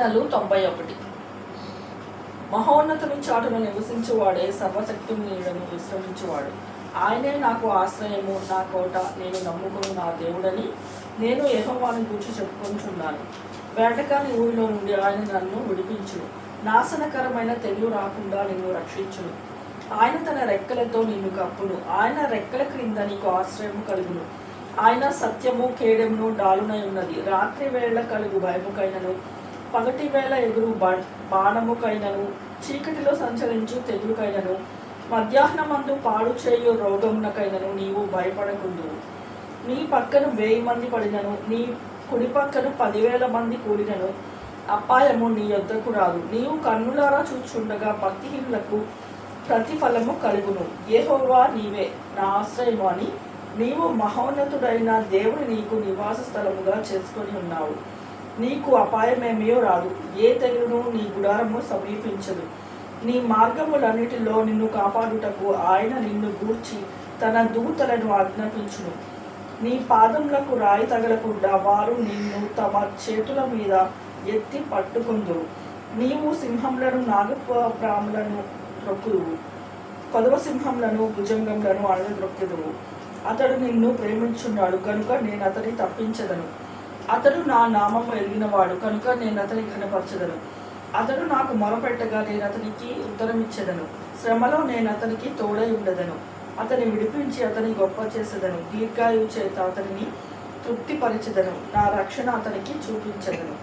కీర్తనలు 91. మహోన్నతుని చాటును నివసించువాడే సర్వశక్తుని నీడను విశ్రమించువాడు. ఆయనే నాకు ఆశ్రయము, నా కోట, నేను నమ్ముకుని నా దేవుడని నేను యెహోవాను గూర్చి చెప్పుకొంచున్నాను. వేటకాని ఊరిలో నుండి ఆయన నన్ను విడిపించును. నాశనకరమైన తెగులు రాకుండా నిన్ను రక్షించును. ఆయన తన రెక్కలతో నిన్ను కప్పును. ఆయన రెక్కల క్రింద నీకు ఆశ్రయము కలుగును. ఆయన సత్యము కేడెమును డాలునై ఉన్నది. రాత్రి వేళ కలుగు భయముకైనను, పగటి వేళ ఎగురు బాణముకైనను, చీకటిలో సంచరించు తెగులుకైనను, మధ్యాహ్నమందు పాడు చేయు రోగమునకైనను నీవు భయపడకుందువు. నీ పక్కన 1000 మంది పడినను, నీ కుడి పక్కన 10,000 మంది కూడినను అపాయము నీ యొద్దకు రాదు. నీవు కన్నులారా చూచుండగా భక్తిహీనులకు ప్రతిఫలము కలుగును. యెహోవా నీవే నా ఆశ్రయము అని నీవు మహోన్నతుడైన దేవుని నీకు నివాస స్థలముగా చేసుకొని ఉన్నావు. నీకు అపాయమేమయో రాదు, ఏ తెగులును నీ గుడారము సమీపించదు. నీ మార్గములన్నిటిలో నిన్ను కాపాడుటకు ఆయన నిన్ను గూర్చి తన దూతలను ఆజ్ఞాపించును. నీ పాదములకు రాయి తగలకుండా వారు నిన్ను తమ చేతుల మీద ఎత్తి పట్టుకుందురు. నీవు సింహములను, నాగపాములను త్రొక్కుదువు, కొదవ సింహములను, భుజంగములను అణగద్రొక్కుదువు. అతడు నిన్ను ప్రేమించున్నాడు కనుక నేను అతని తప్పించదను. అతడు నా నామము ఎరిగినవాడు కనుక నేను అతని ఘనపరచదను. అతడు నాకు మొరపెట్టగా నేను అతనికి ఉత్తరమిచ్చెదను. శ్రమలో నేను అతనికి తోడై ఉండదను. అతని విడిపించి అతని గొప్ప చేసేదను. దీర్ఘాయువు చేత అతనిని తృప్తిపరచెదను. నా రక్షణ అతనికి చూపించెదను.